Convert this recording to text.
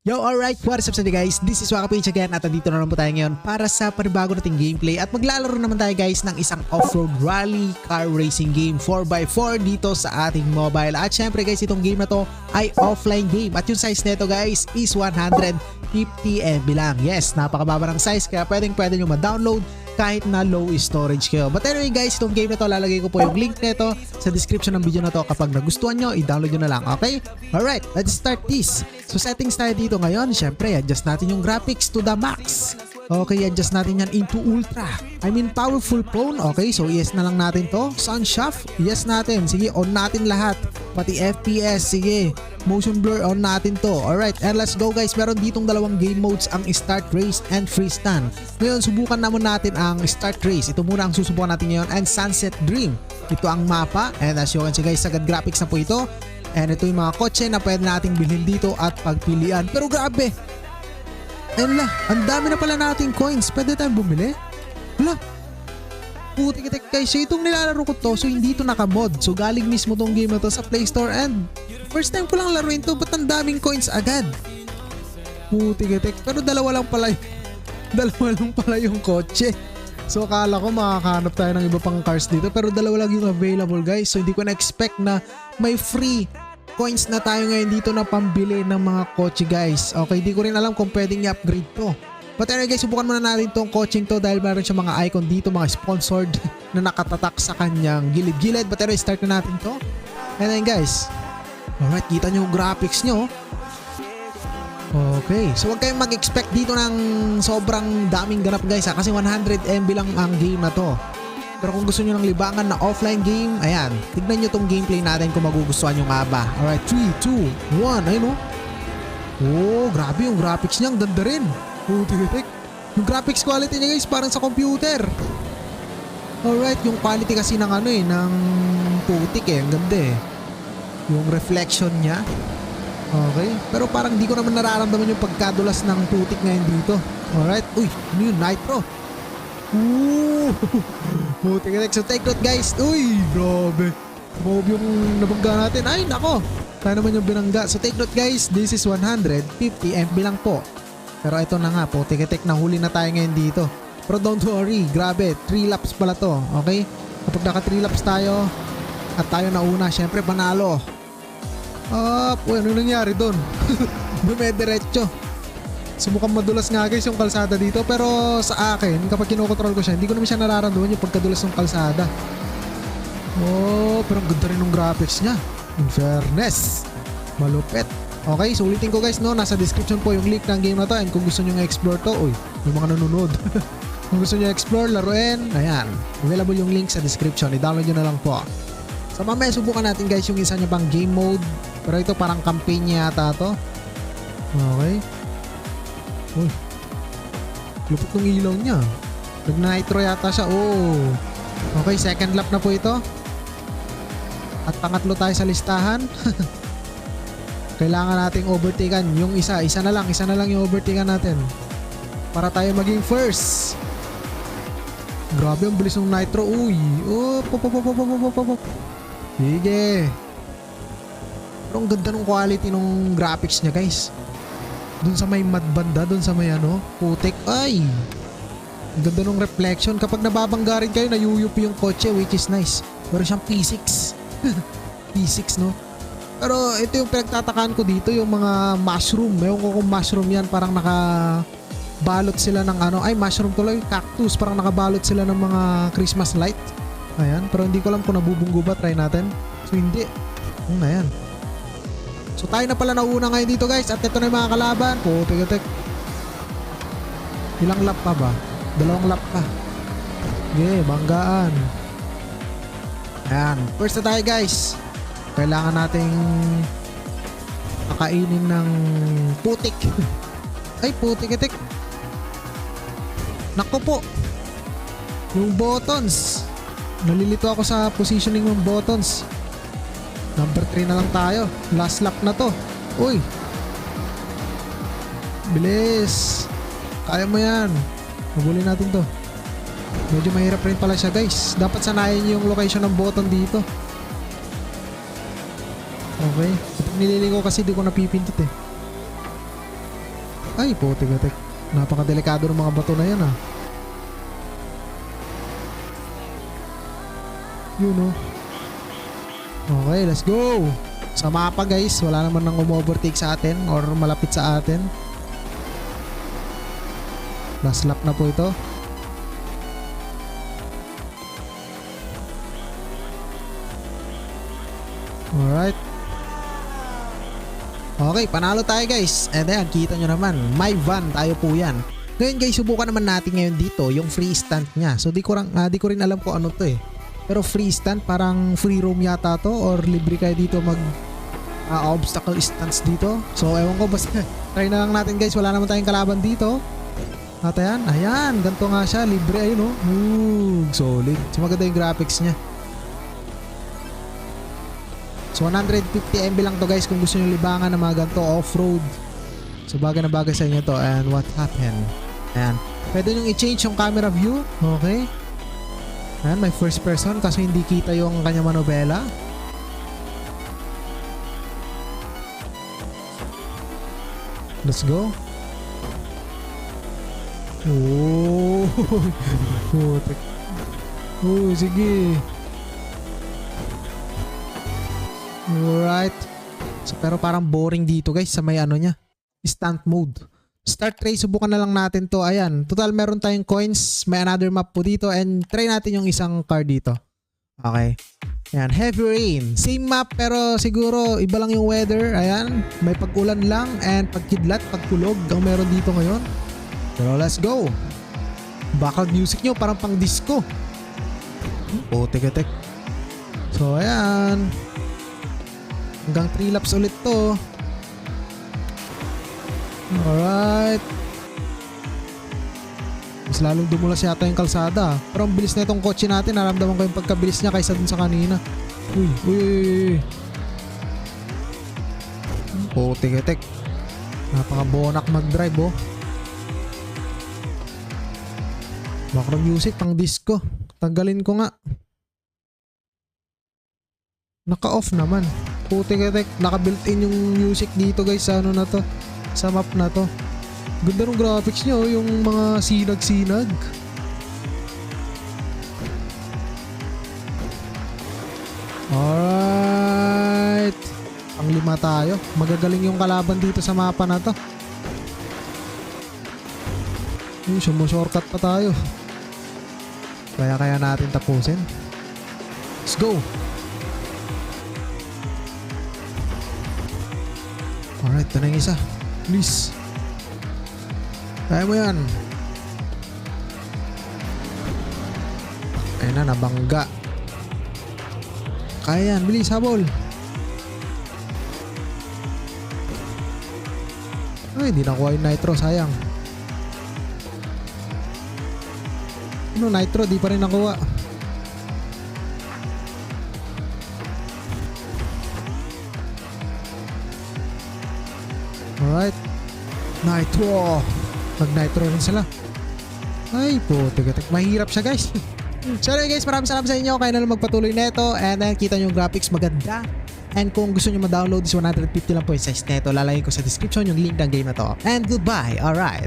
Yo, alright, what is up sa inyo guys? This is Wakapage again at nandito na naman po tayo ngayon para sa panibago nating gameplay at maglalaro naman tayo guys ng isang off-road rally car racing game 4x4 dito sa ating mobile. At syempre guys, itong game na to ay offline game at yung size nito guys is 150 MB lang. Yes, napakababa ng size kaya pwede nyo ma-download kahit na low storage kayo. But anyway guys, itong game na to lalagay ko po yung link nito sa description ng video na to. Kapag nagustuhan nyo, i-download nyo na lang, okay? Alright, let's start this. So settings tayo dito ngayon. Syempre, adjust natin yung graphics to the max. Okay, adjust natin yan into ultra. I mean powerful phone. Okay, so yes na lang natin to. Sunshaft, yes natin. Sige, on natin lahat. Pati FPS, sige. Motion blur, on natin to. Alright, and let's go guys. Meron ditong dalawang game modes, ang start race and freestand. Ngayon, subukan naman natin ang start race. Ito muna ang susubukan natin ngayon. And Sunset Dream. Ito ang mapa. And as you can see guys, sagad graphics na po ito. And ito yung mga kotse na pwede nating bilhin dito at pagpilian. Pero grabe! And ang dami na pala nating coins. Pwede tayong bumili? Wala! Putik-itik guys. So itong nilalaro ko to, so hindi ito nakamod. So galing mismo tong game na to sa Play Store. And first time ko lang laruin to, ba't ang daming coins agad? Putik-itik. Pero dalawa lang pala yung kotse. So akala ko makakahanap tayo ng iba pang cars dito, pero dalawa lang yung available guys. So hindi ko na-expect na may free coins na tayo ngayon dito na pambili ng mga kotse guys. Okay, di ko rin alam kung pwedeng i-upgrade to. But anyway guys, subukan muna natin tong coaching to dahil meron siya mga icon dito, mga sponsored na nakatatak sa kanyang gilid-gilid. But anyway, start na natin to. And then guys, alright, kita nyo yung graphics nyo. Okay, so huwag kayong mag-expect dito ng sobrang daming ganap guys ha, kasi 100 MB lang ang game na to. Pero kung gusto nyo ng libangan na offline game, ayan, tignan nyo tong gameplay natin kung magugustuhan nyo nga ba. Alright, 3, 2, 1, ayun o. Oh, grabe yung graphics niya, ang ganda rin. Oh, tigitik. Yung graphics quality niya guys, parang sa computer. Alright, yung quality kasi ng ano ng putik ang ganda Yung reflection niya. Okay, pero parang di ko naman nararamdaman yung pagkadulas ng putik ngayon dito. Alright, uy, ano yun, nitro. Ooh, putik-itik. So take note guys. Uy, grabe. Mob yung nabangga natin. Ay, nako. Kaya naman yung binangga. So take note guys, this is 150 MB lang po. Pero ito na nga, putik-itik, nahuli na tayo ngayon dito. Pero don't worry, grabe, 3 laps pala to. Okay, kapag naka 3 laps tayo at tayo nauna, syempre panalo. Uy, ano nangyari doon? Dumediretso. Subukan madulas nga guys yung kalsada dito, pero sa akin kapag kinokontrol ko siya, hindi ko naman siya nararamdaman yung pagkadulas ng kalsada. Oh, pero ang ganda rin ng graphics niya. In fairness, malupit. Okay, so ulitin ko guys, no, nasa description po yung link ng game na to. And kung gusto nyo explore to, uy, yung mga nanonood. Kung gusto nyo explore, laruin, ayan, available yung link sa description. I-download nyo na lang po. So mamaya subukan natin guys yung isa niya pang game mode. Pero ito parang campaign yata to. Okay. Uy, lupit ng ilaw niya. Nag-nitro yata siya. Oh. Okay, second lap na po ito. At pangatlo tayo sa listahan. Kailangan nating overtaken yung isa na lang yung overtaken natin para tayo maging first. Grabe ang bilis ng nitro. Uy, oh, pop. Sige. Pero ang ganda ng quality ng graphics niya guys. Dun sa may mud banda, dun sa may putik. Ay, ang ganda ng reflection. Kapag nababangga rin kayo, nayuyupi yung kotse, which is nice. Pero siyang P6. P6 no. Pero ito yung pinagtatakaan ko dito, yung mga mushroom. Ewan ko kung mushroom yan, parang nakabalot sila ng mushroom tuloy, cactus. Parang nakabalot sila ng mga Christmas light. Ayan, pero hindi ko alam kung nabubunggo ba. Try natin. So hindi. Ayan. So tayo na pala nauna ngayon dito guys. At ito na yung mga kalaban. Putik-itik. Ilang lap pa ba? 2 lap pa. Okay, banggaan. Ayan, first na tayo guys. Kailangan nating kakainin ng putik. Ay, putik-itik. Nako po. Yung buttons. Nalilito ako sa positioning ng buttons. Number 3 na lang tayo. Last lap na to. Uy. Bilis. Kaya mo yan. Mabuli natin to. Medyo mahirap rin pala siya guys. Dapat sanayin yung location ng button dito. Okay. Kapag nililiko kasi di ko napipindot Ay, putik-putik. Napakadelikado ng mga bato na yan ah. Yun oh. Okay, let's go. Sa mapa guys, wala naman nang umovertake sa atin or malapit sa atin. Last lap na po ito. Alright. Okay, panalo tayo guys. And then, kita nyo naman, may van tayo po yan. Ngayon guys, subukan naman natin ngayon dito yung free stand nya. So di ko rin alam kung ano to eh. Pero free stand, parang free roam yata to or libre kayo dito mag obstacle stance dito. So ewan ko, basta try na lang natin guys. Wala naman tayong kalaban dito. At ayan, ganito nga siya, libre ayun oh. Solid. So maganda yung graphics nya. So 150 MB lang to guys kung gusto nyo libangan ng mga ganito off-road. So bagay na bagay sa inyo to. And what happened? Ayan. Pwede nyo i-change yung camera view. Okay. Ayan, may first person kasi hindi kita yung kanya manobela. Let's go. Oh, putik. Oh, sige. Alright. So, pero parang boring dito guys sa may ano nya. Stunt mode. Start race, subukan na lang natin to. Ayan, total meron tayong coins. May another map po dito and try natin yung isang car dito. Okay. Ayan, heavy rain. Same map pero siguro iba lang yung weather. Ayan, may pag-ulan lang and pagkidlat, pagkulog ang meron dito ngayon. Pero let's go. Background music nyo parang pang disco. Oh, tek. So ayan. Hanggang 3 laps ulit to. Alright. Mas lalong dumulas yata yung kalsada. Pero ang bilis na itong kotse natin. Naramdaman ko yung pagkabilis niya kaysa dun sa kanina. Uy. Oh, tek. Napaka-bonak mag-drive oh. Background music pang disco. Tanggalin ko nga. Naka-off naman. Putik-tek. Naka-built-in yung music dito guys sa ano na to. Sa map na to. Ganda ng graphics niya oh. Yung mga sinag-sinag. Alright. Ang 5 tayo. Magagaling yung kalaban dito sa mapa na to. Sumushortcut pa tayo. Kaya natin tapusin. Let's go. Alright, ito na yung isa. Please. Kaya mo yan. Ayun na, nabangga. Kaya yan, bilis, habol. Ay, hindi nakuha yung nitro, sayang. Ano, nitro, di pa rin nakuha. Alright. Nitro. Mag-nitro rin sila. Ay, putik. Mahirap siya guys. So anyway guys, maraming salamat sa inyo. Kaya na lang magpatuloy neto. And then kita nyo yung graphics maganda. And kung gusto nyo ma-download is 150 lang po yung size neto. Lalagay ko sa description yung link ng game na to. And goodbye. Alright.